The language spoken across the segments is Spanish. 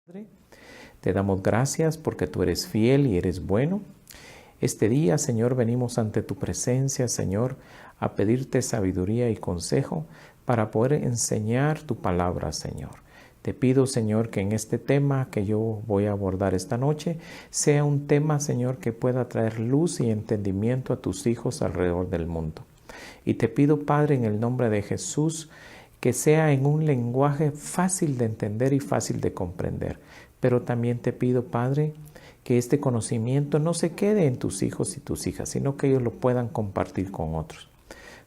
Padre, te damos gracias porque tú eres fiel y eres bueno. Este día, Señor, venimos ante tu presencia, Señor, a pedirte sabiduría y consejo para poder enseñar tu palabra, Señor. Te pido, Señor, que en este tema que yo voy a abordar esta noche sea un tema, Señor, que pueda traer luz y entendimiento a tus hijos alrededor del mundo. Y te pido, Padre, en el nombre de Jesús, que sea en un lenguaje fácil de entender y fácil de comprender. Pero también te pido, Padre, que este conocimiento no se quede en tus hijos y tus hijas, sino que ellos lo puedan compartir con otros.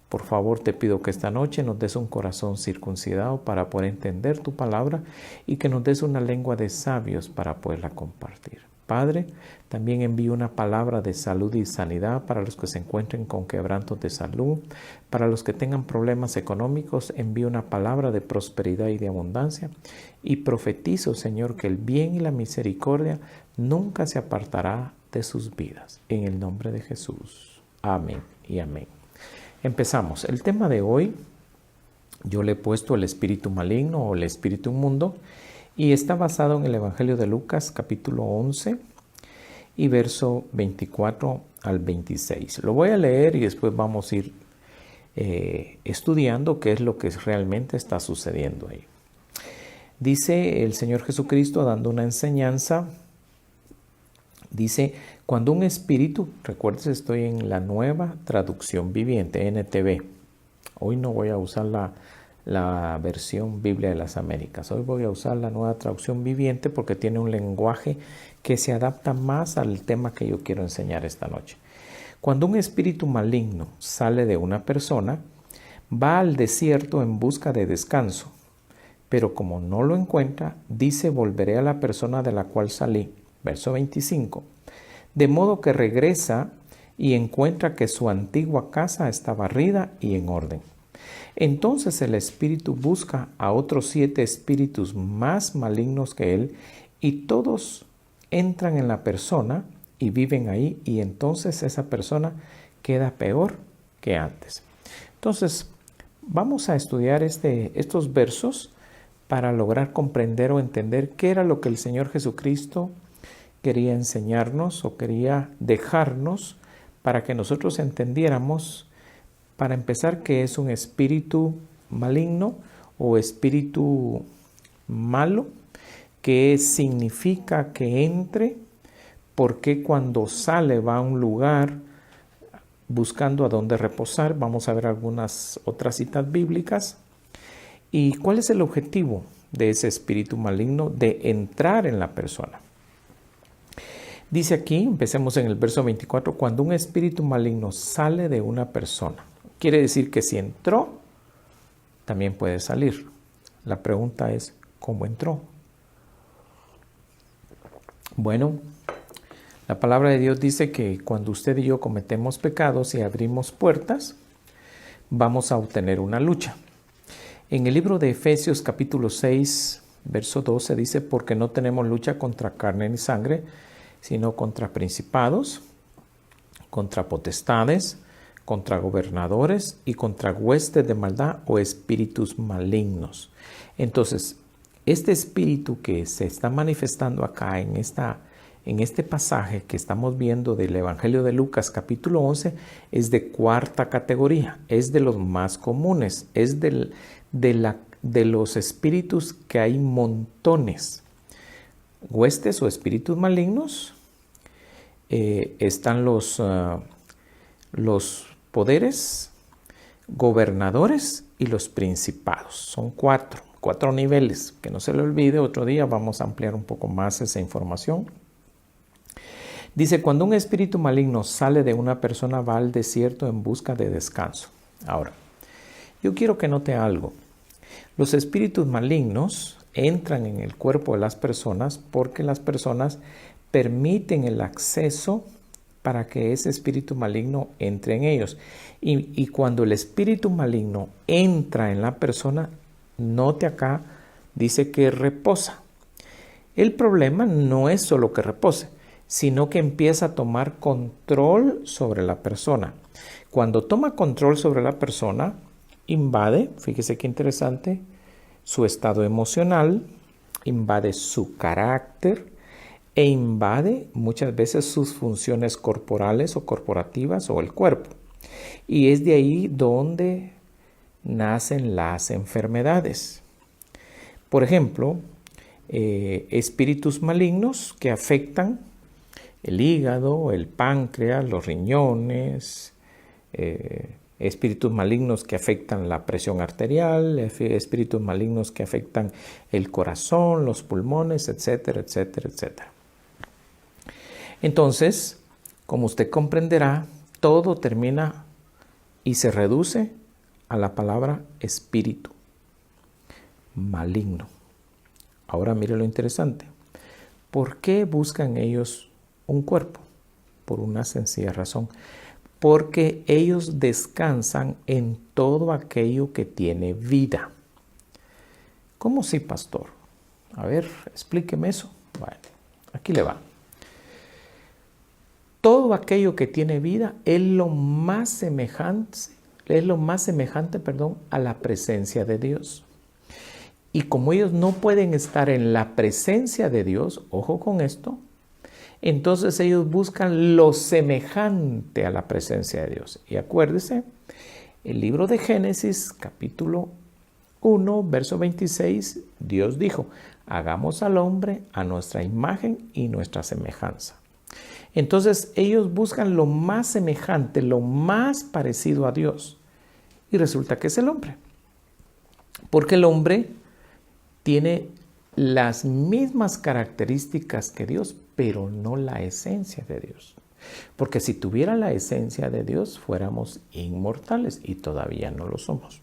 Por favor, te pido que esta noche nos des un corazón circuncidado para poder entender tu palabra y que nos des una lengua de sabios para poderla compartir. Padre, también envío una palabra de salud y sanidad para los que se encuentren con quebrantos de salud. Para los que tengan problemas económicos, envío una palabra de prosperidad y de abundancia. Y profetizo, Señor, que el bien y la misericordia nunca se apartará de sus vidas. En el nombre de Jesús. Amén y amén. Empezamos. El tema de hoy, yo le he puesto el espíritu maligno o el espíritu inmundo. Y está basado en el Evangelio de Lucas, capítulo 11 y verso 24 al 26. Lo voy a leer y después vamos a ir estudiando qué es lo que realmente está sucediendo ahí. Dice el Señor Jesucristo dando una enseñanza. Dice, cuando un espíritu, recuerden, estoy en la Nueva Traducción Viviente, NTV. Hoy no voy a usar la versión Biblia de las Américas. Hoy voy a usar la Nueva Traducción Viviente porque tiene un lenguaje que se adapta más al tema que yo quiero enseñar esta noche. Cuando un espíritu maligno sale de una persona, va al desierto en busca de descanso, pero como no lo encuentra, dice, volveré a la persona de la cual salí. Verso 25. De modo que regresa y encuentra que su antigua casa está barrida y en orden. Entonces el espíritu busca a otros 7 espíritus más malignos que él y todos entran en la persona y viven ahí y entonces esa persona queda peor que antes. Entonces vamos a estudiar estos versos para lograr comprender o entender qué era lo que el Señor Jesucristo quería enseñarnos o quería dejarnos para que nosotros entendiéramos. Para empezar, ¿qué es un espíritu maligno o espíritu malo? ¿Qué significa que entre? ¿Por qué cuando sale va a un lugar buscando a dónde reposar? Vamos a ver algunas otras citas bíblicas. ¿Y cuál es el objetivo de ese espíritu maligno de entrar en la persona? Dice aquí, empecemos en el verso 24, cuando un espíritu maligno sale de una persona. Quiere decir que si entró, también puede salir. La pregunta es, ¿cómo entró? Bueno, la palabra de Dios dice que cuando usted y yo cometemos pecados y abrimos puertas, vamos a obtener una lucha. En el libro de Efesios capítulo 6, verso 12 dice, porque no tenemos lucha contra carne ni sangre, sino contra principados, contra potestades, contra gobernadores y contra huestes de maldad o espíritus malignos. Entonces, este espíritu que se está manifestando acá en este pasaje que estamos viendo del Evangelio de Lucas capítulo 11 es de 4ª categoría, es de los más comunes, es de los espíritus que hay montones. Huestes o espíritus malignos, están los poderes, gobernadores y los principados. Son 4 niveles, que no se le olvide, otro día vamos a ampliar un poco más esa información. Dice, cuando un espíritu maligno sale de una persona, va al desierto en busca de descanso. Ahora, yo quiero que note algo. Los espíritus malignos entran en el cuerpo de las personas porque las personas permiten el acceso para que ese espíritu maligno entre en ellos. Y cuando el espíritu maligno entra en la persona, note acá, dice que reposa. El problema no es solo que repose, sino que empieza a tomar control sobre la persona. Cuando toma control sobre la persona, invade, fíjese qué interesante, su estado emocional, invade su carácter e invade muchas veces sus funciones corporales o corporativas o el cuerpo. Y es de ahí donde nacen las enfermedades. Por ejemplo, espíritus malignos que afectan el hígado, el páncreas, los riñones, espíritus malignos que afectan la presión arterial, espíritus malignos que afectan el corazón, los pulmones, etcétera, etcétera, etcétera. Entonces, como usted comprenderá, todo termina y se reduce a la palabra espíritu maligno. Ahora mire lo interesante. ¿Por qué buscan ellos un cuerpo? Por una sencilla razón. Porque ellos descansan en todo aquello que tiene vida. ¿Cómo sí, pastor? A ver, explíqueme eso. Bueno, aquí le va. Todo aquello que tiene vida es lo más semejante, a la presencia de Dios. Y como ellos no pueden estar en la presencia de Dios, ojo con esto, entonces ellos buscan lo semejante a la presencia de Dios. Y acuérdese, el libro de Génesis, capítulo 1, verso 26, Dios dijo, hagamos al hombre a nuestra imagen y nuestra semejanza. Entonces ellos buscan lo más semejante, lo más parecido a Dios. Y resulta que es el hombre. Porque el hombre tiene las mismas características que Dios, pero no la esencia de Dios. Porque si tuviera la esencia de Dios, fuéramos inmortales y todavía no lo somos.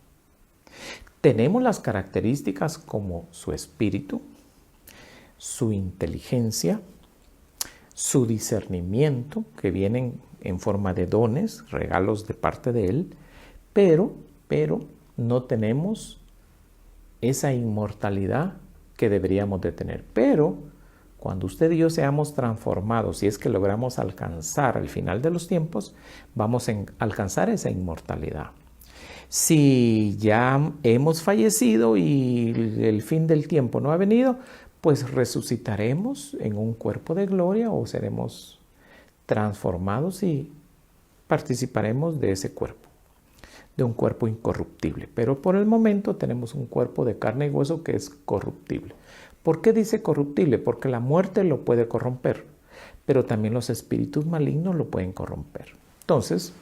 Tenemos las características como su espíritu, su inteligencia, su discernimiento, que vienen en forma de dones, regalos de parte de Él, pero no tenemos esa inmortalidad que deberíamos de tener. Pero cuando usted y yo seamos transformados, si es que logramos alcanzar al final de los tiempos, vamos a alcanzar esa inmortalidad. Si ya hemos fallecido y el fin del tiempo no ha venido, pues resucitaremos en un cuerpo de gloria o seremos transformados y participaremos de ese cuerpo, de un cuerpo incorruptible. Pero por el momento tenemos un cuerpo de carne y hueso que es corruptible. ¿Por qué dice corruptible? Porque la muerte lo puede corromper, pero también los espíritus malignos lo pueden corromper. Entonces,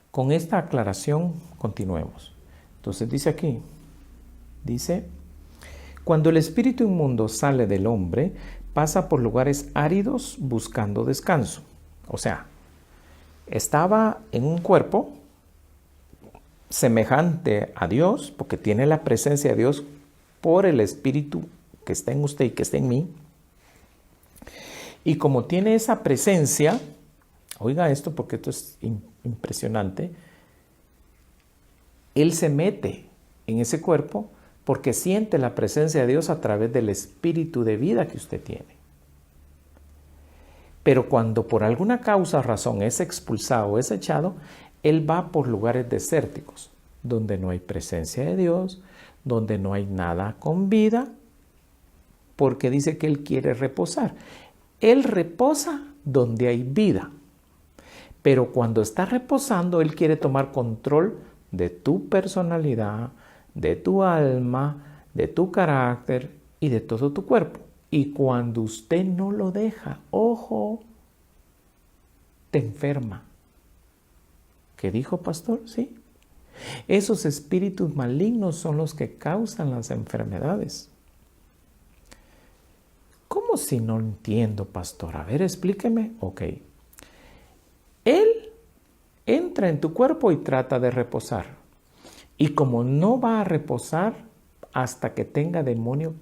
con esta aclaración continuemos. Entonces dice aquí, cuando el espíritu inmundo sale del hombre, pasa por lugares áridos buscando descanso. O sea, estaba en un cuerpo semejante a Dios, porque tiene la presencia de Dios por el espíritu que está en usted y que está en mí. Y como tiene esa presencia, oiga esto porque esto es impresionante, Él se mete en ese cuerpo porque siente la presencia de Dios a través del espíritu de vida que usted tiene. Pero cuando por alguna causa o razón es expulsado o es echado, Él va por lugares desérticos, donde no hay presencia de Dios, donde no hay nada con vida, porque dice que Él quiere reposar. Él reposa donde hay vida, pero cuando está reposando, Él quiere tomar control de tu personalidad, de tu alma, de tu carácter y de todo tu cuerpo. Y cuando usted no lo deja, ojo, te enferma. ¿Qué dijo, pastor? Sí. Esos espíritus malignos son los que causan las enfermedades. ¿Cómo si no entiendo, pastor? A ver, explíqueme. Ok. Él entra en tu cuerpo y trata de reposar. Y como no va a reposar hasta que tenga dominio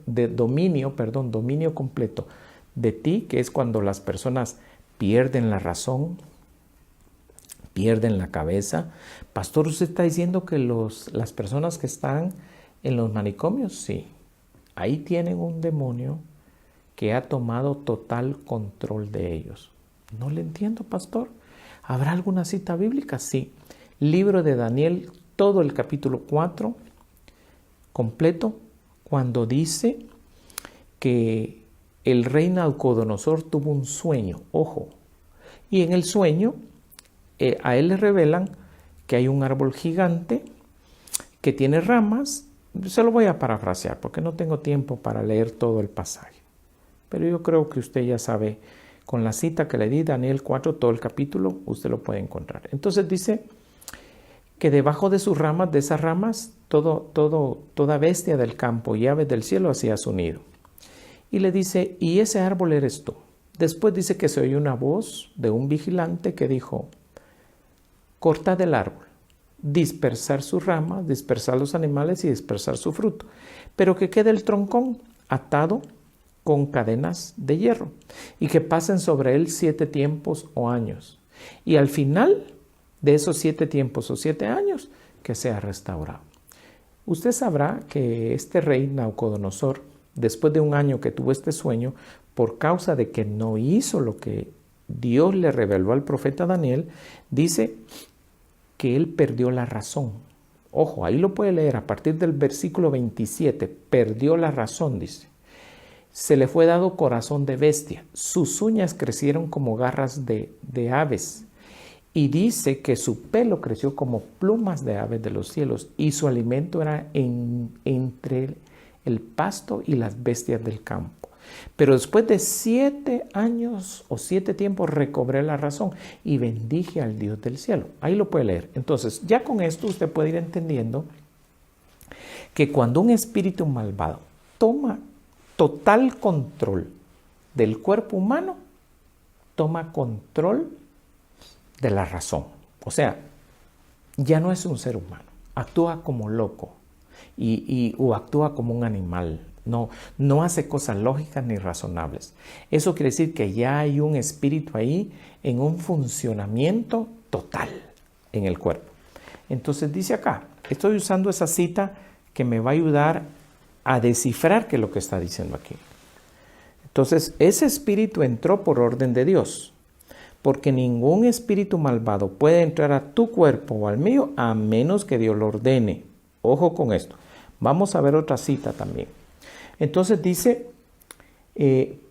completo de ti, que es cuando las personas pierden la razón, pierden la cabeza. Pastor, ¿usted está diciendo que las personas que están en los manicomios? Sí, ahí tienen un demonio que ha tomado total control de ellos. No le entiendo, pastor. ¿Habrá alguna cita bíblica? Sí. Libro de Daniel, todo el capítulo 4, completo, cuando dice que el rey Nabucodonosor tuvo un sueño, ojo, y en el sueño a él le revelan que hay un árbol gigante que tiene ramas. Se lo voy a parafrasear porque no tengo tiempo para leer todo el pasaje, pero yo creo que usted ya sabe, con la cita que le di, Daniel 4, todo el capítulo, usted lo puede encontrar. Entonces dice que debajo de sus ramas, de esas ramas, toda bestia del campo y aves del cielo hacía su nido. Y le dice, y ese árbol eres tú. Después dice que se oyó una voz de un vigilante que dijo, cortad el árbol, dispersar sus ramas, dispersar los animales y dispersar su fruto, pero que quede el troncón atado con cadenas de hierro y que pasen sobre él 7 tiempos o años. Y al final de esos 7 tiempos o 7 años, que sea restaurado. Usted sabrá que este rey Nabucodonosor, después de un año que tuvo este sueño, por causa de que no hizo lo que Dios le reveló al profeta Daniel, dice que él perdió la razón. Ojo, ahí lo puede leer a partir del versículo 27. Perdió la razón, dice. Se le fue dado corazón de bestia. Sus uñas crecieron como garras de aves. Y dice que su pelo creció como plumas de aves de los cielos. Y su alimento era entre el pasto y las bestias del campo. Pero después de 7 años o 7 tiempos recobré la razón y bendije al Dios del cielo. Ahí lo puede leer. Entonces, ya con esto usted puede ir entendiendo que cuando un espíritu malvado toma total control del cuerpo humano, toma control de la razón. O sea, ya no es un ser humano, actúa como loco o actúa como un animal. No hace cosas lógicas ni razonables. Eso quiere decir que ya hay un espíritu ahí en un funcionamiento total en el cuerpo. Entonces dice acá, estoy usando esa cita que me va a ayudar a descifrar qué es lo que está diciendo aquí. Entonces, ese espíritu entró por orden de Dios, porque ningún espíritu malvado puede entrar a tu cuerpo o al mío a menos que Dios lo ordene. Ojo con esto. Vamos a ver otra cita también. Entonces dice,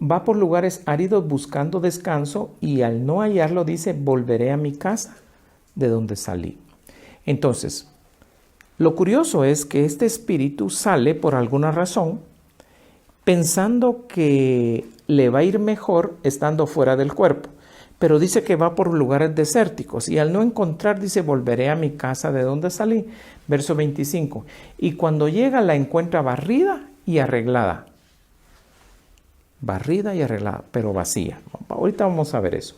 va por lugares áridos buscando descanso y al no hallarlo dice, volveré a mi casa de donde salí. Entonces, lo curioso es que este espíritu sale por alguna razón pensando que le va a ir mejor estando fuera del cuerpo, pero dice que va por lugares desérticos y al no encontrar dice volveré a mi casa de donde salí, verso 25, y cuando llega la encuentra barrida y arreglada, pero vacía. Ahorita vamos a ver eso.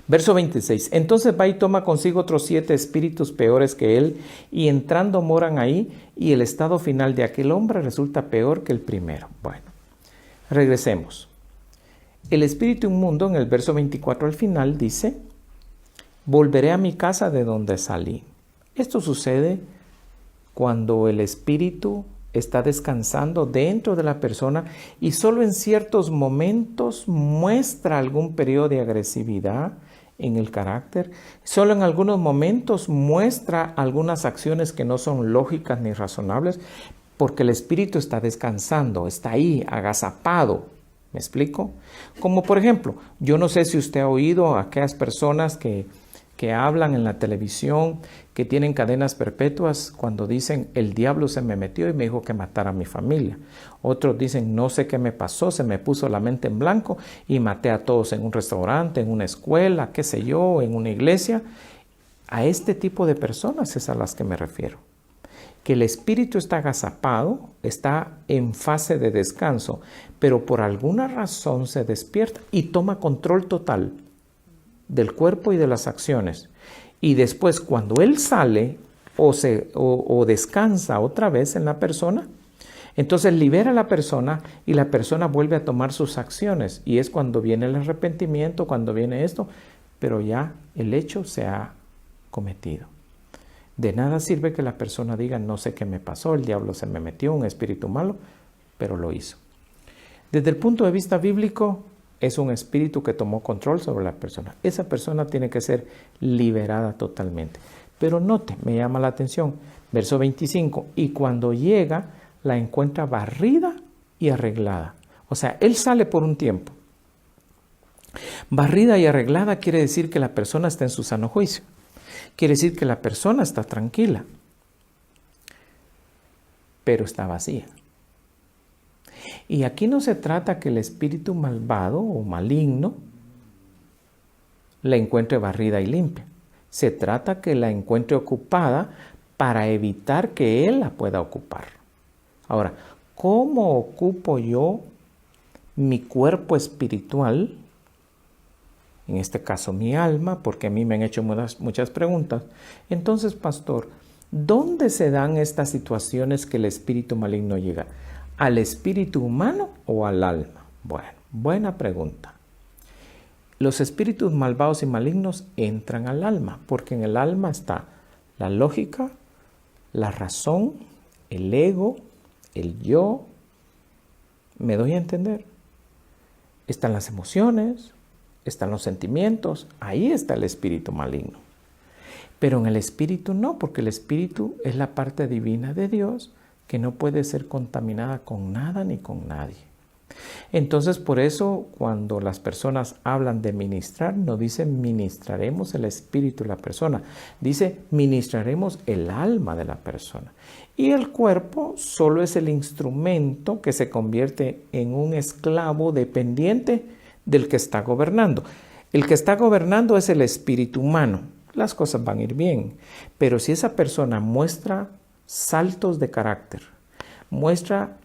Verso 26, entonces va y toma consigo otros 7 espíritus peores que él, y entrando moran ahí, y el estado final de aquel hombre resulta peor que el primero. Bueno, regresemos. El espíritu inmundo en el verso 24 al final dice, volveré a mi casa de donde salí. Esto sucede cuando el espíritu está descansando dentro de la persona y solo en ciertos momentos muestra algún periodo de agresividad en el carácter. Solo en algunos momentos muestra algunas acciones que no son lógicas ni razonables, porque el espíritu está descansando, está ahí, agazapado. ¿Me explico? Como por ejemplo, yo no sé si usted ha oído a aquellas personas que hablan en la televisión, que tienen cadenas perpetuas cuando dicen, el diablo se me metió y me dijo que matara a mi familia. Otros dicen, no sé qué me pasó, se me puso la mente en blanco y maté a todos en un restaurante, en una escuela, qué sé yo, en una iglesia. A este tipo de personas es a las que me refiero. Que el espíritu está agazapado, está en fase de descanso, pero por alguna razón se despierta y toma control total del cuerpo y de las acciones. Y después cuando él sale o descansa otra vez en la persona, entonces libera a la persona y la persona vuelve a tomar sus acciones. Y es cuando viene el arrepentimiento, cuando viene esto, pero ya el hecho se ha cometido. De nada sirve que la persona diga, no sé qué me pasó, el diablo se me metió, un espíritu malo, pero lo hizo. Desde el punto de vista bíblico, es un espíritu que tomó control sobre la persona. Esa persona tiene que ser liberada totalmente. Pero note, me llama la atención, verso 25, y cuando llega, la encuentra barrida y arreglada. O sea, él sale por un tiempo. Barrida y arreglada quiere decir que la persona está en su sano juicio. Quiere decir que la persona está tranquila, pero está vacía. Y aquí no se trata que el espíritu malvado o maligno la encuentre barrida y limpia. Se trata que la encuentre ocupada para evitar que él la pueda ocupar. Ahora, ¿cómo ocupo yo mi cuerpo espiritual? En este caso mi alma, porque a mí me han hecho muchas preguntas. Entonces, pastor, ¿dónde se dan estas situaciones que el espíritu maligno llega? ¿Al espíritu humano o al alma? Bueno, buena pregunta. Los espíritus malvados y malignos entran al alma, porque en el alma está la lógica, la razón, el ego, el yo. ¿Me doy a entender? Están las emociones, están los sentimientos, ahí está el espíritu maligno. Pero en el espíritu no, porque el espíritu es la parte divina de Dios que no puede ser contaminada con nada ni con nadie. Entonces, por eso, cuando las personas hablan de ministrar, no dicen ministraremos el espíritu de la persona, dice ministraremos el alma de la persona. Y el cuerpo solo es el instrumento que se convierte en un esclavo dependiente del que está gobernando. El que está gobernando es el espíritu humano. Las cosas van a ir bien. Pero si esa persona muestra saltos de carácter, muestra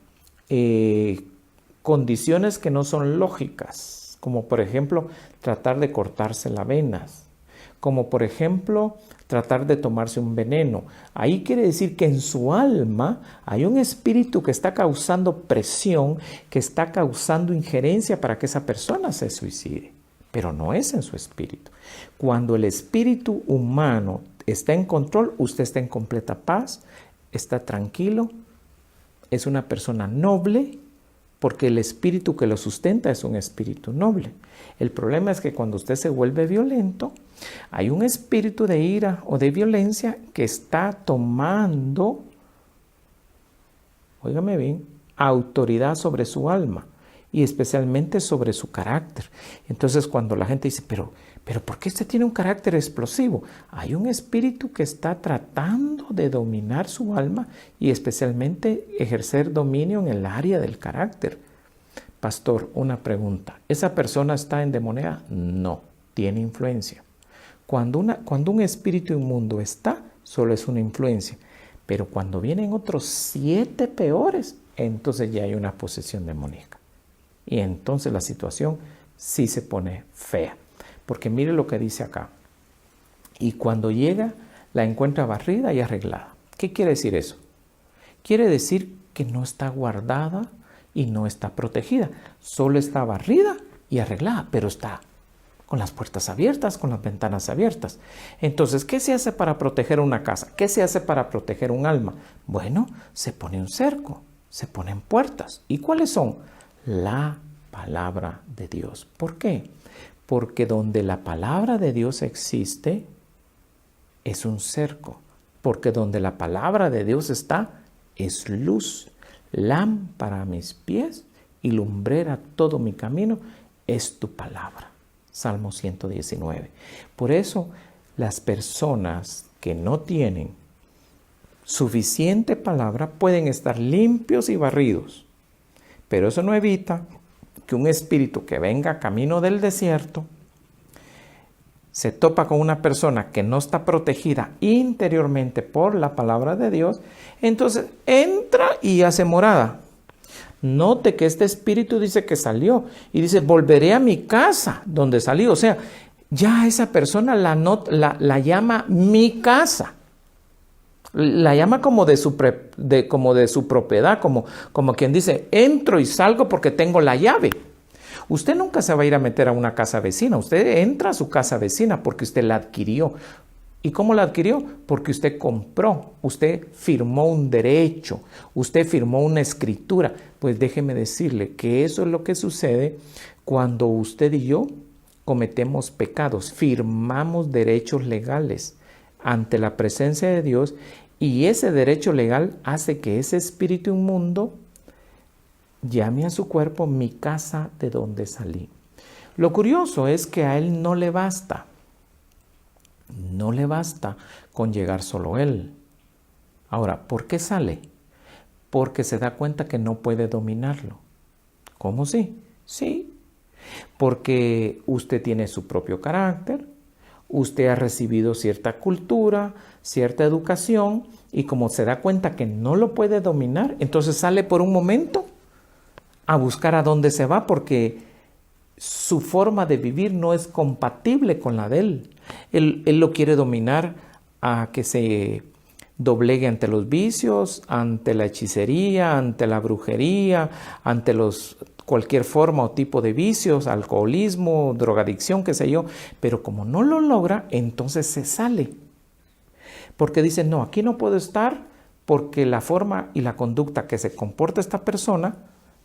condiciones que no son lógicas, como por ejemplo tratar de cortarse las venas, como por ejemplo tratar de tomarse un veneno. Ahí quiere decir que en su alma hay un espíritu que está causando presión, que está causando injerencia para que esa persona se suicide, pero no es en su espíritu. Cuando el espíritu humano está en control, usted está en completa paz, está tranquilo, es una persona noble, porque el espíritu que lo sustenta es un espíritu noble. El problema es que cuando usted se vuelve violento, hay un espíritu de ira o de violencia que está tomando, óigame bien, autoridad sobre su alma y especialmente sobre su carácter. Entonces cuando la gente dice, pero ¿por qué usted tiene un carácter explosivo? Hay un espíritu que está tratando de dominar su alma y especialmente ejercer dominio en el área del carácter. Pastor, una pregunta. ¿Esa persona está endemoniada? No, tiene influencia. Cuando un espíritu inmundo está, solo es una influencia. Pero cuando vienen otros 7 peores, entonces ya hay una posesión demoníaca. Y entonces la situación sí se pone fea. Porque mire lo que dice acá. Y cuando llega, la encuentra barrida y arreglada. ¿Qué quiere decir eso? Quiere decir que no está guardada y no está protegida. Solo está barrida y arreglada, pero está con las puertas abiertas, con las ventanas abiertas. Entonces, ¿qué se hace para proteger una casa? ¿Qué se hace para proteger un alma? Bueno, se pone un cerco, se ponen puertas. ¿Y cuáles son? La palabra de Dios. ¿Por qué? Porque donde la palabra de Dios existe, es un cerco. Porque donde la palabra de Dios está, es luz. Lámpara a mis pies y lumbrera todo mi camino, es tu palabra. Salmo 119. Por eso, las personas que no tienen suficiente palabra pueden estar limpios y barridos. Pero eso no evita que un espíritu que venga camino del desierto se topa con una persona que no está protegida interiormente por la palabra de Dios, entonces entra y hace morada. Note que este espíritu dice que salió y dice, volveré a mi casa donde salí. O sea, ya esa persona la llama mi casa. La llama como de su propiedad, como quien dice, entro y salgo porque tengo la llave. Usted nunca se va a ir a meter a una casa vecina. Usted entra a su casa vecina porque usted la adquirió. ¿Y cómo la adquirió? Porque usted compró, usted firmó un derecho, usted firmó una escritura. Pues déjeme decirle que eso es lo que sucede cuando usted y yo cometemos pecados. Firmamos derechos legales ante la presencia de Dios y ese derecho legal hace que ese espíritu inmundo llame a su cuerpo mi casa de donde salí. Lo curioso es que a él no le basta con llegar solo él. Ahora, ¿por qué sale? Porque se da cuenta que no puede dominarlo. ¿Cómo sí? Sí, porque usted tiene su propio carácter, usted ha recibido cierta cultura, cierta educación, y como se da cuenta que no lo puede dominar, entonces sale por un momento a buscar a dónde se va, porque su forma de vivir no es compatible con la de él. Él lo quiere dominar a que se doblegue ante los vicios, ante la hechicería, ante la brujería, ante cualquier forma o tipo de vicios, alcoholismo, drogadicción, qué sé yo. Pero como no lo logra, entonces se sale. Porque dice, no, aquí no puedo estar porque la forma y la conducta que se comporta esta persona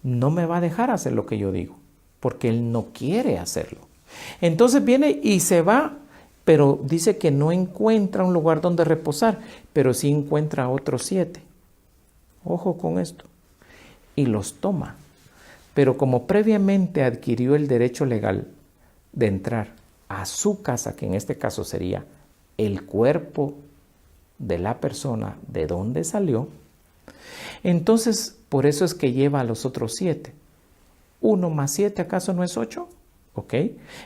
no me va a dejar hacer lo que yo digo, porque él no quiere hacerlo. Entonces viene y se va, pero dice que no encuentra un lugar donde reposar, pero sí encuentra otros 7. Ojo con esto. Y los toma. Pero como previamente adquirió el derecho legal de entrar a su casa, que en este caso sería el cuerpo de la persona de donde salió, entonces por eso es que lleva a los otros 7. 1 más 7, ¿acaso no es 8? ¿Ok?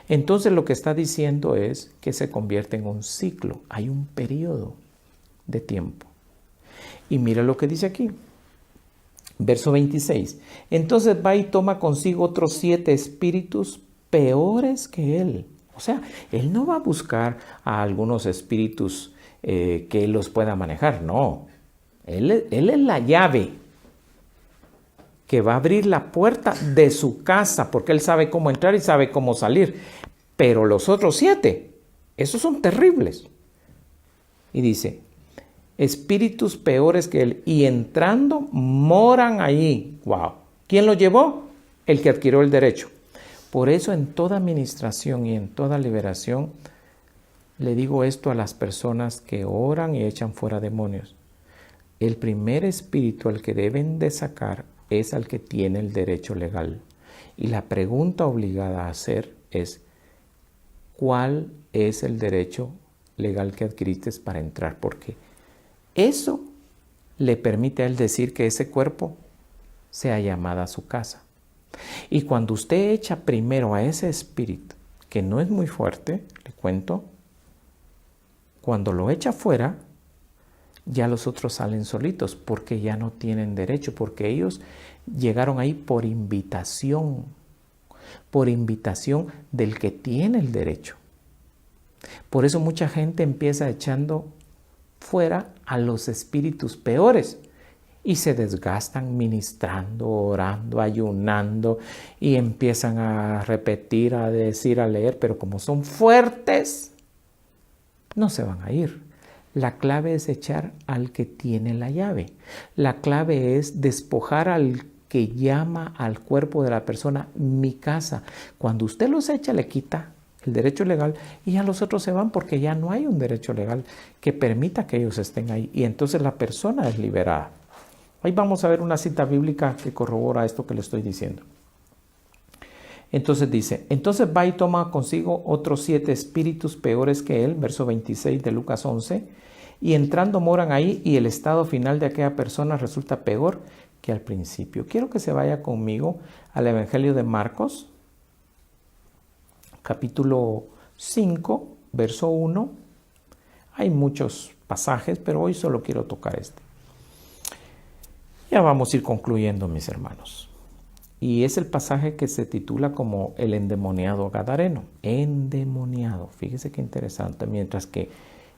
Entonces lo que está diciendo es que se convierte en un ciclo. Hay un periodo de tiempo. Y mira lo que dice aquí. Verso 26. Entonces va y toma consigo otros 7 espíritus peores que él. O sea, él no va a buscar a algunos espíritus que él los pueda manejar. No. Él es la llave que va a abrir la puerta de su casa, porque él sabe cómo entrar y sabe cómo salir. Pero los otros 7, esos son terribles. Y dice, espíritus peores que él, y entrando moran allí. ¡Wow! ¿Quién lo llevó? El que adquirió el derecho. Por eso en toda administración y en toda liberación, le digo esto a las personas que oran y echan fuera demonios. El primer espíritu al que deben de sacar es al que tiene el derecho legal. Y la pregunta obligada a hacer es, ¿cuál es el derecho legal que adquiriste para entrar? Porque eso le permite a él decir que ese cuerpo sea llamada a su casa. Y cuando usted echa primero a ese espíritu, que no es muy fuerte, le cuento, cuando lo echa fuera, ya los otros salen solitos porque ya no tienen derecho, porque ellos llegaron ahí por invitación del que tiene el derecho. Por eso mucha gente empieza echando fuera a los espíritus peores y se desgastan ministrando, orando, ayunando y empiezan a repetir, a decir, a leer, pero como son fuertes, no se van a ir. La clave es echar al que tiene la llave. La clave es despojar al que llama al cuerpo de la persona mi casa. Cuando usted los echa, le quita el derecho legal y ya los otros se van porque ya no hay un derecho legal que permita que ellos estén ahí. Y entonces la persona es liberada. Ahí vamos a ver una cita bíblica que corrobora esto que le estoy diciendo. Entonces dice, entonces va y toma consigo otros 7 espíritus peores que él, verso 26 de Lucas 11, y entrando moran ahí y el estado final de aquella persona resulta peor que al principio. Quiero que se vaya conmigo al Evangelio de Marcos, capítulo 5, verso 1. Hay muchos pasajes, pero hoy solo quiero tocar este. Ya vamos a ir concluyendo, mis hermanos. Y es el pasaje que se titula como el endemoniado gadareno. Endemoniado. Fíjese qué interesante. Mientras que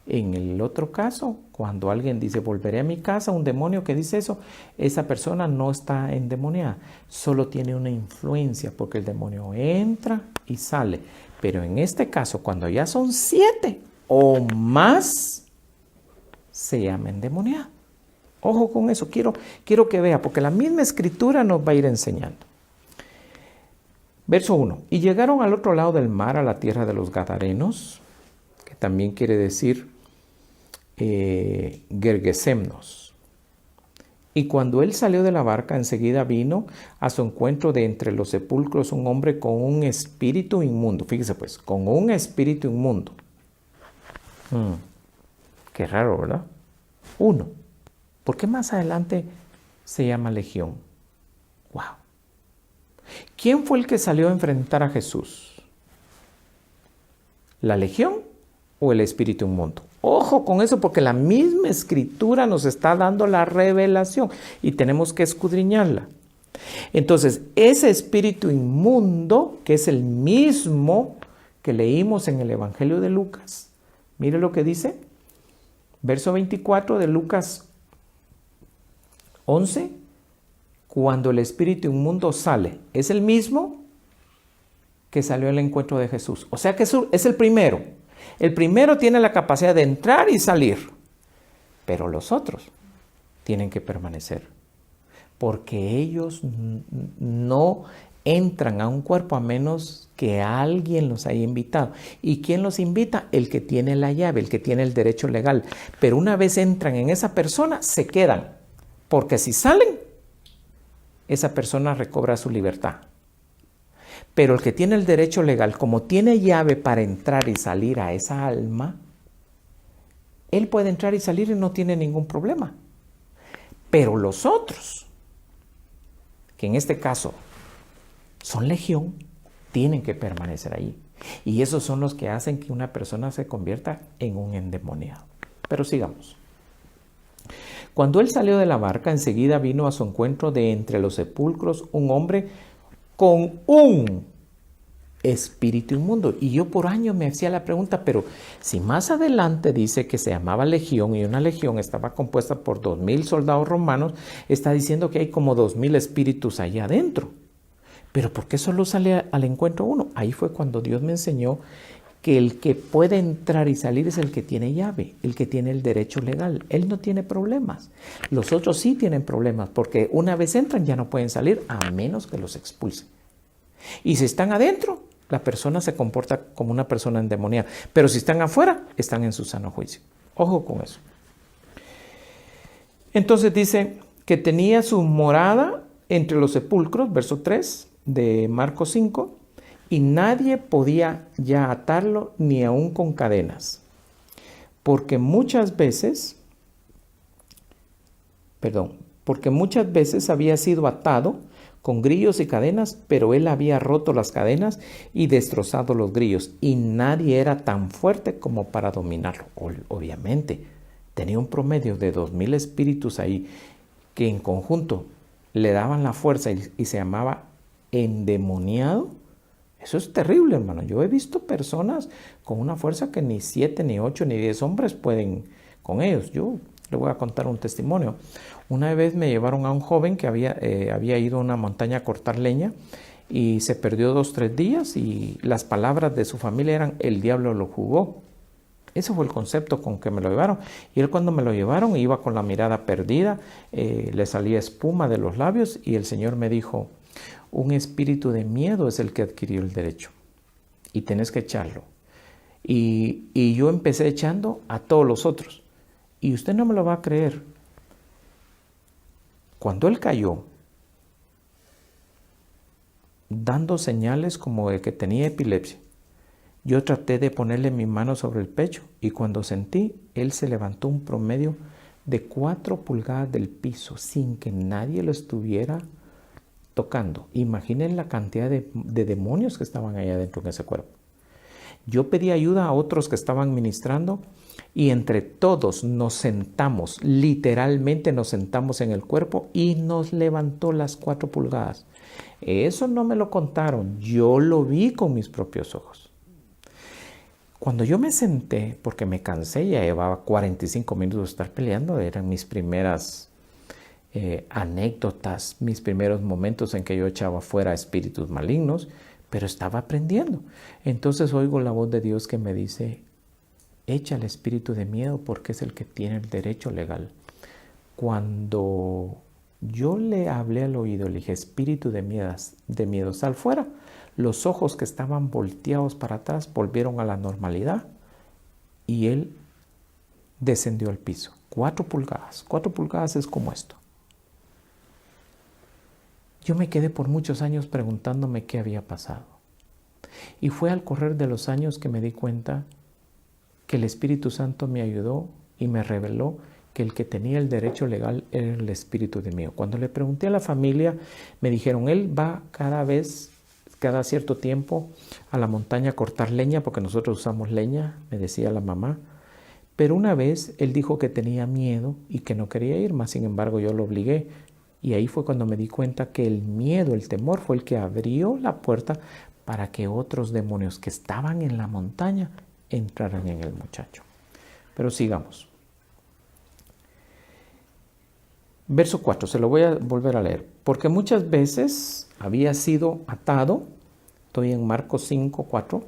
en el otro caso, cuando alguien dice volveré a mi casa, un demonio que dice eso, esa persona no está endemoniada. Solo tiene una influencia porque el demonio entra y sale. Pero en este caso, cuando ya son 7 o más, se llama endemoniado. Ojo con eso. Quiero que vea, porque la misma escritura nos va a ir enseñando. Verso 1. Y llegaron al otro lado del mar, a la tierra de los Gadarenos, que también quiere decir Gergesemnos. Y cuando él salió de la barca, enseguida vino a su encuentro de entre los sepulcros un hombre con un espíritu inmundo. Fíjese pues, con un espíritu inmundo. Qué raro, ¿verdad? 1. ¿Por qué más adelante se llama legión? ¡Wow! ¿Quién fue el que salió a enfrentar a Jesús? ¿La legión o el espíritu inmundo? Ojo con eso, porque la misma escritura nos está dando la revelación y tenemos que escudriñarla. Entonces, ese espíritu inmundo, que es el mismo que leímos en el Evangelio de Lucas, mire lo que dice, verso 24 de Lucas 11, cuando el espíritu inmundo sale, es el mismo que salió al encuentro de Jesús. O sea que es el primero. El primero tiene la capacidad de entrar y salir, pero los otros tienen que permanecer, porque ellos no entran a un cuerpo a menos que alguien los haya invitado. ¿Y quién los invita? El que tiene la llave, el que tiene el derecho legal. Pero una vez entran en esa persona, se quedan, porque si salen, esa persona recobra su libertad. Pero el que tiene el derecho legal, como tiene llave para entrar y salir a esa alma, él puede entrar y salir y no tiene ningún problema. Pero los otros, que en este caso son legión, tienen que permanecer ahí. Y esos son los que hacen que una persona se convierta en un endemoniado. Pero sigamos. Cuando él salió de la barca, enseguida vino a su encuentro de entre los sepulcros un hombre con un espíritu inmundo. Y yo por años me hacía la pregunta, pero si más adelante dice que se llamaba legión y una legión estaba compuesta por 2,000 soldados romanos, está diciendo que hay como 2,000 espíritus allá adentro. Pero ¿por qué solo sale al encuentro uno? Ahí fue cuando Dios me enseñó que el que puede entrar y salir es el que tiene llave, el que tiene el derecho legal. Él no tiene problemas. Los otros sí tienen problemas, porque una vez entran ya no pueden salir a menos que los expulsen. Y si están adentro, la persona se comporta como una persona endemoniada. Pero si están afuera, están en su sano juicio. Ojo con eso. Entonces dice que tenía su morada entre los sepulcros, verso 3 de Marcos 5, y nadie podía ya atarlo ni aun con cadenas, porque muchas veces había sido atado con grillos y cadenas, pero él había roto las cadenas y destrozado los grillos, y nadie era tan fuerte como para dominarlo. Obviamente, tenía un promedio de 2,000 espíritus ahí, que en conjunto le daban la fuerza y se llamaba endemoniado. Eso es terrible, hermano. Yo he visto personas con una fuerza que ni 7, ni 8, ni 10 hombres pueden con ellos. Yo le voy a contar un testimonio. Una vez me llevaron a un joven que había ido a una montaña a cortar leña y se perdió 2, 3 días, y las palabras de su familia eran: el diablo lo jugó. Ese fue el concepto con que me lo llevaron. Y él, cuando me lo llevaron, iba con la mirada perdida, le salía espuma de los labios, y el Señor me dijo: un espíritu de miedo es el que adquirió el derecho y tienes que echarlo. Y yo empecé echando a todos los otros. Y usted no me lo va a creer. Cuando él cayó, dando señales como de que tenía epilepsia, yo traté de ponerle mi mano sobre el pecho, y cuando sentí, él se levantó un promedio de 4 pulgadas del piso sin que nadie lo estuviera tocando. Imaginen la cantidad de demonios que estaban allá dentro en ese cuerpo. Yo pedí ayuda a otros que estaban ministrando, y entre todos nos sentamos, literalmente nos sentamos en el cuerpo, y nos levantó las 4 pulgadas. Eso no me lo contaron, yo lo vi con mis propios ojos. Cuando yo me senté, porque me cansé, ya llevaba 45 minutos de estar peleando, eran mis primeras anécdotas, mis primeros momentos en que yo echaba fuera espíritus malignos, pero estaba aprendiendo. Entonces oigo la voz de Dios que me dice: echa el espíritu de miedo, porque es el que tiene el derecho legal. Cuando yo le hablé al oído, le dije: espíritu de miedo, sal fuera, los ojos que estaban volteados para atrás volvieron a la normalidad, y él descendió al piso. 4 pulgadas. 4 pulgadas es como esto. Yo me quedé por muchos años preguntándome qué había pasado. Y fue al correr de los años que me di cuenta que el Espíritu Santo me ayudó y me reveló que el que tenía el derecho legal era el Espíritu de mío. Cuando le pregunté a la familia, me dijeron, él va cada cierto tiempo a la montaña a cortar leña, porque nosotros usamos leña, me decía la mamá. Pero una vez él dijo que tenía miedo y que no quería ir, más sin embargo yo lo obligué. Y ahí fue cuando me di cuenta que el miedo, el temor, fue el que abrió la puerta para que otros demonios que estaban en la montaña entraran en el muchacho. Pero sigamos. Verso 4, se lo voy a volver a leer. Porque muchas veces había sido atado, estoy en Marcos 5, 4,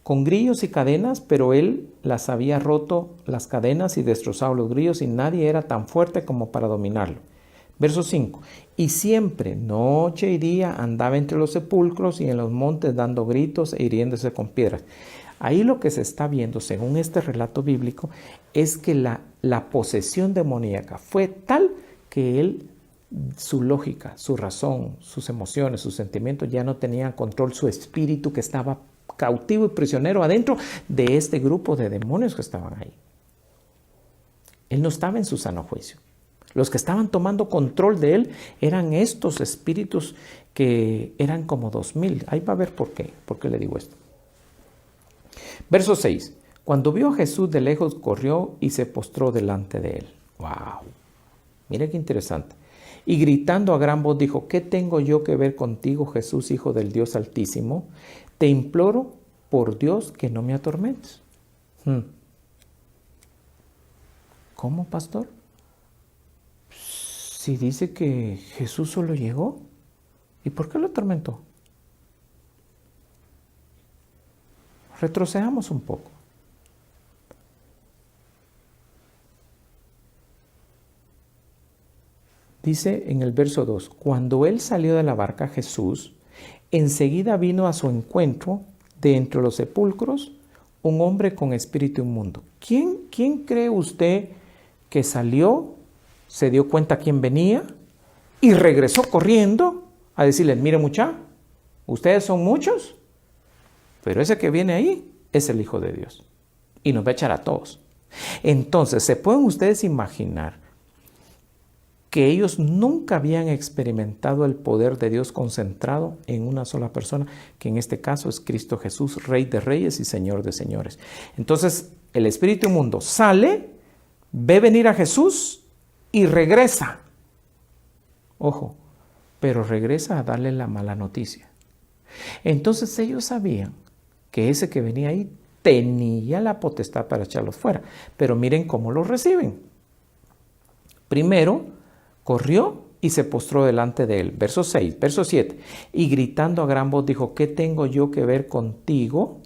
con grillos y cadenas, pero él las había roto las cadenas y destrozado los grillos y nadie era tan fuerte como para dominarlo. Verso 5, y siempre, noche y día, andaba entre los sepulcros y en los montes dando gritos e hiriéndose con piedras. Ahí lo que se está viendo, según este relato bíblico, es que la posesión demoníaca fue tal que él, su lógica, su razón, sus emociones, sus sentimientos ya no tenían control, su espíritu que estaba cautivo y prisionero adentro de este grupo de demonios que estaban ahí. Él no estaba en su sano juicio. Los que estaban tomando control de él eran estos espíritus que eran como 2000. Ahí va a ver por qué le digo esto. Verso 6. Cuando vio a Jesús de lejos, corrió y se postró delante de él. ¡Wow! Mira qué interesante. Y gritando a gran voz dijo, ¿qué tengo yo que ver contigo, Jesús, Hijo del Dios Altísimo? Te imploro por Dios que no me atormentes. ¿Cómo, pastor? Si dice que Jesús solo llegó, ¿y por qué lo atormentó? Retrocedamos un poco. Dice en el verso 2, cuando él salió de la barca, Jesús, enseguida vino a su encuentro de entre los sepulcros un hombre con espíritu inmundo. ¿Quién cree usted que salió, se dio cuenta quién venía y regresó corriendo a decirles, mire mucha, ustedes son muchos, pero ese que viene ahí es el Hijo de Dios y nos va a echar a todos? Entonces, ¿se pueden ustedes imaginar que ellos nunca habían experimentado el poder de Dios concentrado en una sola persona, que en este caso es Cristo Jesús, Rey de Reyes y Señor de Señores? Entonces, el espíritu inmundo sale, ve venir a Jesús y regresa. Ojo, pero regresa a darle la mala noticia. Entonces ellos sabían que ese que venía ahí tenía la potestad para echarlos fuera. Pero miren cómo lo reciben. Primero, corrió y se postró delante de él. Verso 6, verso 7. Y gritando a gran voz dijo, ¿qué tengo yo que ver contigo?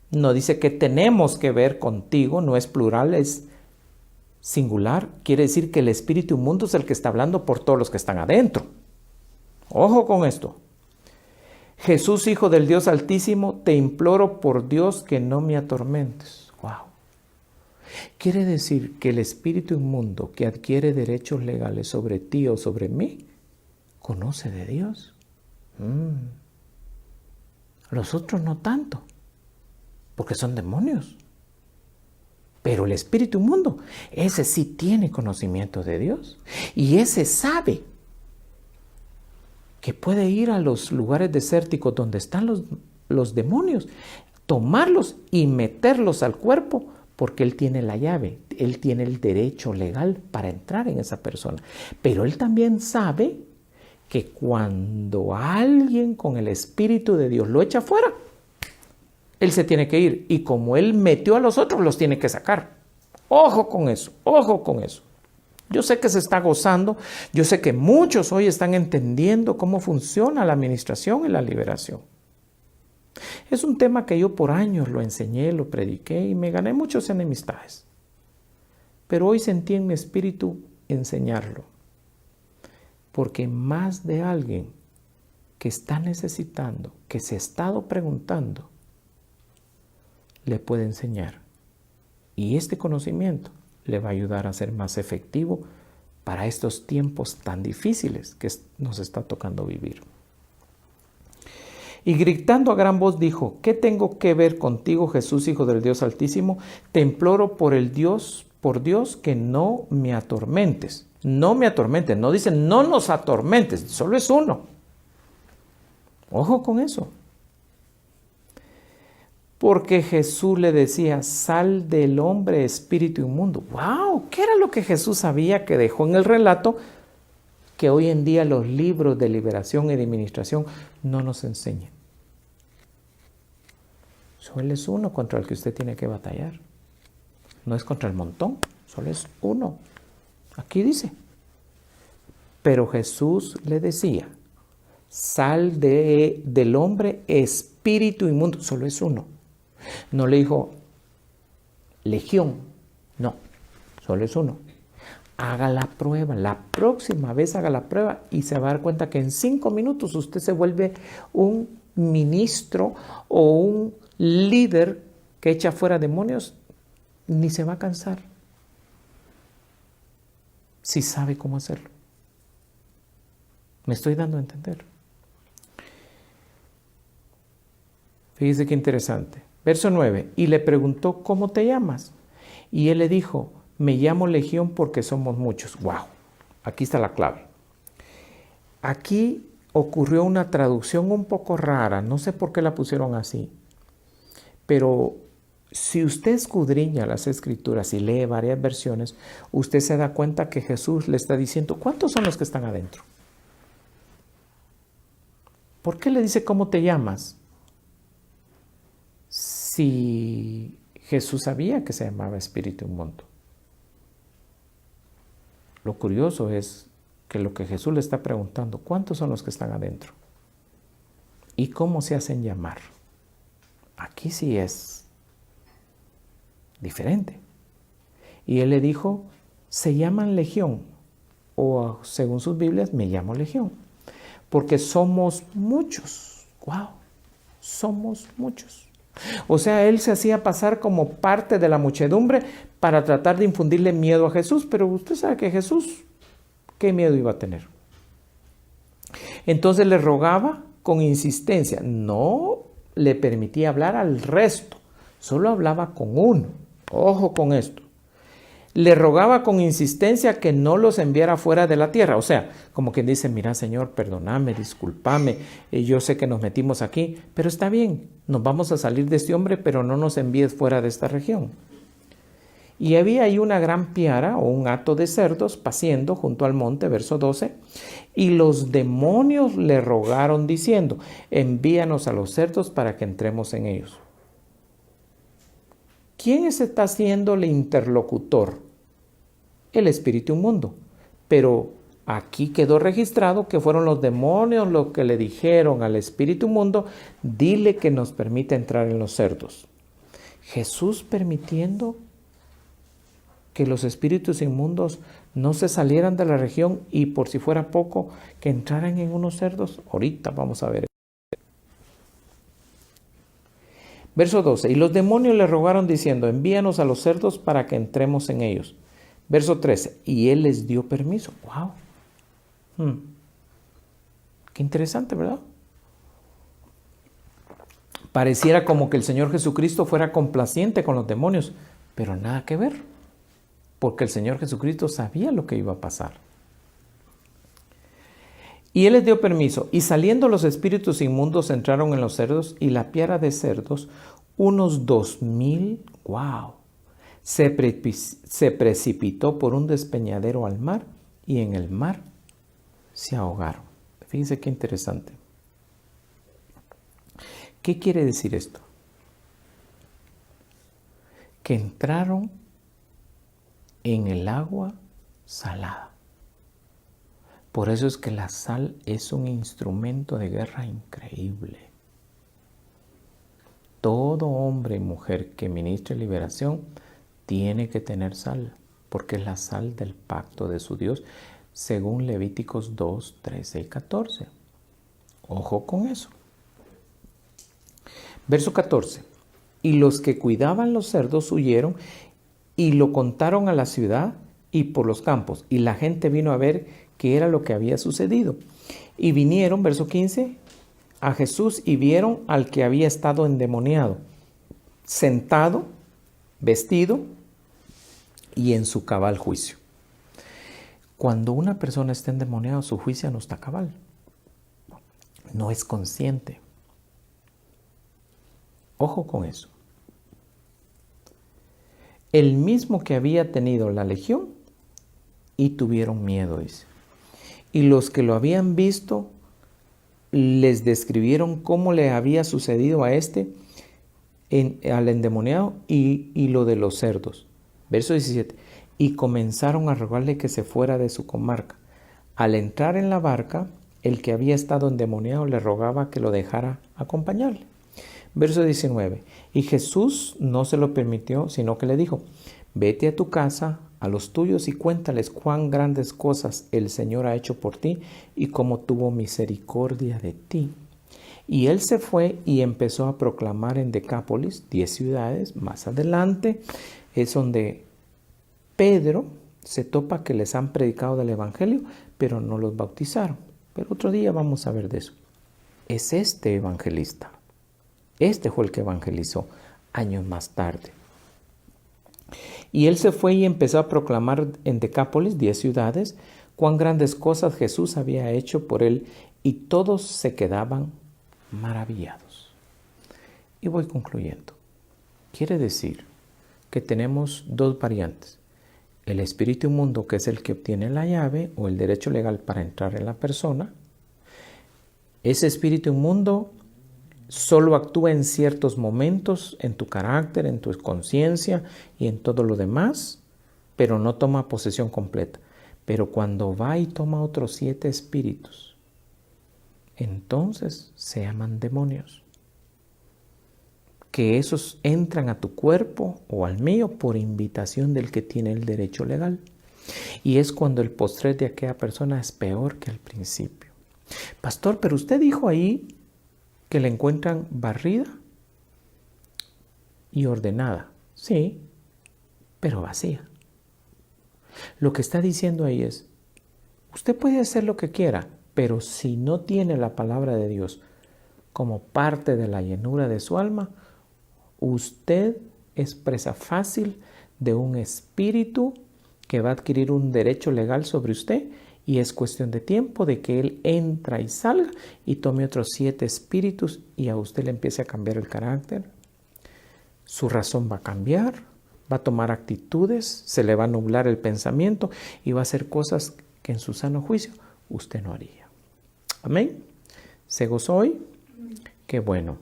No dice que tenemos que ver contigo, no es plural, es singular. Quiere decir que el espíritu inmundo es el que está hablando por todos los que están adentro. Ojo con esto. Jesús, Hijo del Dios Altísimo, te imploro por Dios que no me atormentes. Wow. Quiere decir que el espíritu inmundo que adquiere derechos legales sobre ti o sobre mí, conoce de Dios. Los otros no tanto, porque son demonios. Pero el espíritu inmundo, ese sí tiene conocimiento de Dios. Y ese sabe que puede ir a los lugares desérticos donde están los demonios, tomarlos y meterlos al cuerpo, porque él tiene la llave, él tiene el derecho legal para entrar en esa persona. Pero él también sabe que cuando alguien con el Espíritu de Dios lo echa fuera, él se tiene que ir. Y como él metió a los otros, los tiene que sacar. Ojo con eso, ojo con eso. Yo sé que se está gozando, yo sé que muchos hoy están entendiendo cómo funciona la administración y la liberación. Es un tema que yo por años lo enseñé, lo prediqué y me gané muchas enemistades. Pero hoy sentí en mi espíritu enseñarlo. Porque más de alguien que está necesitando, que se ha estado preguntando, le puede enseñar. Y este conocimiento le va a ayudar a ser más efectivo para estos tiempos tan difíciles que nos está tocando vivir. Y gritando a gran voz dijo: ¿qué tengo que ver contigo, Jesús, Hijo del Dios Altísimo? Te imploro por Dios, que no me atormentes. No me atormentes, no dice no nos atormentes, solo es uno. Ojo con eso. Porque Jesús le decía: sal del hombre, espíritu inmundo. ¡Wow! ¿Qué era lo que Jesús sabía que dejó en el relato que hoy en día los libros de liberación y de administración no nos enseñan? Solo es uno contra el que usted tiene que batallar. No es contra el montón, solo es uno. Aquí dice. Pero Jesús le decía: sal del hombre, espíritu inmundo. Solo es uno. No le dijo legión, no, solo es uno. Haga la prueba, la próxima vez haga la prueba y se va a dar cuenta que en 5 minutos usted se vuelve un ministro o un líder que echa fuera demonios, ni se va a cansar si sabe cómo hacerlo. Me estoy dando a entender. Fíjese qué interesante. Verso 9. Y le preguntó: ¿cómo te llamas? Y él le dijo: me llamo Legión porque somos muchos. ¡Wow! Aquí está la clave. Aquí ocurrió una traducción un poco rara. No sé por qué la pusieron así. Pero si usted escudriña las Escrituras y lee varias versiones, usted se da cuenta que Jesús le está diciendo: ¿cuántos son los que están adentro? ¿Por qué le dice cómo te llamas? Si Jesús sabía que se llamaba Espíritu Inmundo. Lo curioso es que lo que Jesús le está preguntando: ¿cuántos son los que están adentro? ¿Y cómo se hacen llamar? Aquí sí es diferente. Y él le dijo: se llaman Legión, o según sus Biblias, me llamo Legión, porque somos muchos. ¡Wow! Somos muchos. O sea, él se hacía pasar como parte de la muchedumbre para tratar de infundirle miedo a Jesús, pero usted sabe que Jesús, ¿qué miedo iba a tener? Entonces le rogaba con insistencia, no le permitía hablar al resto, solo hablaba con uno. Ojo con esto. Le rogaba con insistencia que no los enviara fuera de la tierra. O sea, como quien dice: mira, Señor, perdóname, discúlpame, yo sé que nos metimos aquí, pero está bien, nos vamos a salir de este hombre, pero no nos envíes fuera de esta región. Y había ahí una gran piara o un hato de cerdos paciendo junto al monte, verso 12, y los demonios le rogaron diciendo: envíanos a los cerdos para que entremos en ellos. ¿Quién está siendo el interlocutor? El espíritu inmundo. Pero aquí quedó registrado que fueron los demonios los que le dijeron al espíritu inmundo: dile que nos permita entrar en los cerdos. Jesús permitiendo que los espíritus inmundos no se salieran de la región y, por si fuera poco, que entraran en unos cerdos. Ahorita vamos a ver. Verso 12. Y los demonios le rogaron diciendo: envíanos a los cerdos para que entremos en ellos. Verso 13. Y él les dio permiso. ¡Wow! Qué interesante, ¿verdad? Pareciera como que el Señor Jesucristo fuera complaciente con los demonios, pero nada que ver, porque el Señor Jesucristo sabía lo que iba a pasar. Y él les dio permiso, y saliendo los espíritus inmundos entraron en los cerdos, y la piara de cerdos, unos 2,000, ¡wow!, se precipitó por un despeñadero al mar, y en el mar se ahogaron. Fíjense qué interesante. ¿Qué quiere decir esto? Que entraron en el agua salada. Por eso es que la sal es un instrumento de guerra increíble. Todo hombre y mujer que ministre liberación tiene que tener sal, porque es la sal del pacto de su Dios, según Levíticos 2, 13 y 14. Ojo con eso. Verso 14. Y los que cuidaban los cerdos huyeron y lo contaron a la ciudad y por los campos, y la gente vino a ver qué era lo que había sucedido. Y vinieron, verso 15, a Jesús y vieron al que había estado endemoniado, sentado, vestido y en su cabal juicio. Cuando una persona está endemoniada, su juicio no está cabal, no es consciente. Ojo con eso. El mismo que había tenido la legión y tuvieron miedo, dice. Y los que lo habían visto les describieron cómo le había sucedido a al endemoniado y lo de los cerdos. Verso 17. Y comenzaron a rogarle que se fuera de su comarca. Al entrar en la barca, el que había estado endemoniado le rogaba que lo dejara acompañarle. Verso 19. Y Jesús no se lo permitió, sino que le dijo: vete a tu casa, a los tuyos, y cuéntales cuán grandes cosas el Señor ha hecho por ti y cómo tuvo misericordia de ti. Y él se fue y empezó a proclamar en Decápolis, 10 ciudades. Más adelante es donde Pedro se topa que les han predicado del Evangelio, pero no los bautizaron. Pero otro día vamos a ver de eso. Es este evangelista. Este fue el que evangelizó años más tarde. Y él se fue y empezó a proclamar en Decápolis, 10 ciudades, cuán grandes cosas Jesús había hecho por él, y todos se quedaban maravillados. Y voy concluyendo. Quiere decir que tenemos dos variantes. El espíritu inmundo, que es el que obtiene la llave o el derecho legal para entrar en la persona. Ese espíritu inmundo solo actúa en ciertos momentos en tu carácter, en tu conciencia y en todo lo demás, pero no toma posesión completa. Pero cuando va y toma otros 7 espíritus, entonces se llaman demonios. Que esos entran a tu cuerpo o al mío por invitación del que tiene el derecho legal. Y es cuando el postrer de aquella persona es peor que al principio. Pastor, pero usted dijo ahí que la encuentran barrida y ordenada. Sí, pero vacía. Lo que está diciendo ahí es, usted puede hacer lo que quiera, pero si no tiene la palabra de Dios como parte de la llenura de su alma, usted es presa fácil de un espíritu que va a adquirir un derecho legal sobre usted, y es cuestión de tiempo de que él entra y salga y tome otros 7 espíritus y a usted le empiece a cambiar el carácter. Su razón va a cambiar, va a tomar actitudes, se le va a nublar el pensamiento y va a hacer cosas que en su sano juicio usted no haría. Amén. ¿Se gozó hoy? Qué bueno.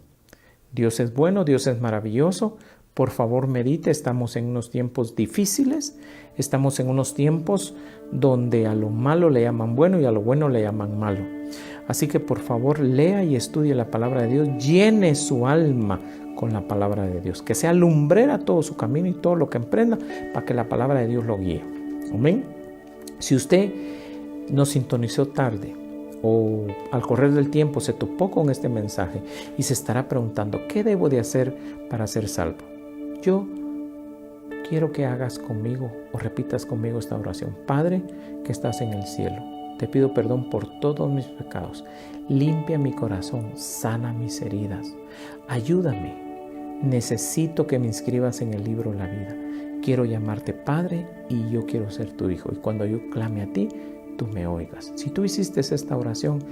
Dios es bueno, Dios es maravilloso. Por favor, medite, estamos en unos tiempos difíciles, estamos en unos tiempos donde a lo malo le llaman bueno y a lo bueno le llaman malo. Así que por favor, lea y estudie la palabra de Dios, llene su alma con la palabra de Dios, que sea lumbrera todo su camino y todo lo que emprenda para que la palabra de Dios lo guíe. Amén. Si usted nos sintonizó tarde o al correr del tiempo se topó con este mensaje y se estará preguntando, ¿qué debo de hacer para ser salvo? Yo quiero que hagas conmigo o repitas conmigo esta oración. Padre que estás en el cielo, te pido perdón por todos mis pecados. Limpia mi corazón, sana mis heridas. Ayúdame. Necesito que me inscribas en el libro de la vida. Quiero llamarte Padre y yo quiero ser tu hijo. Y cuando yo clame a ti, tú me oigas. Si tú hiciste esta oración,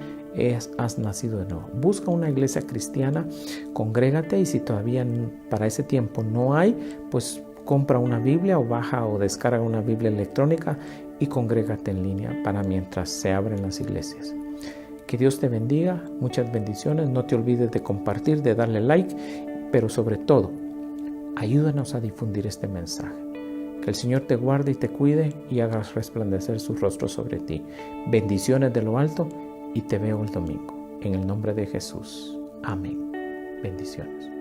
has nacido de nuevo. Busca una iglesia cristiana, congrégate, y si todavía para ese tiempo no hay, pues compra una Biblia o baja o descarga una Biblia electrónica y congrégate en línea para mientras se abren las iglesias. Que Dios te bendiga, muchas bendiciones. No te olvides de compartir, de darle like, pero sobre todo, ayúdanos a difundir este mensaje. Que el Señor te guarde y te cuide y haga resplandecer su rostro sobre ti. Bendiciones de lo alto y te veo el domingo. En el nombre de Jesús. Amén. Bendiciones.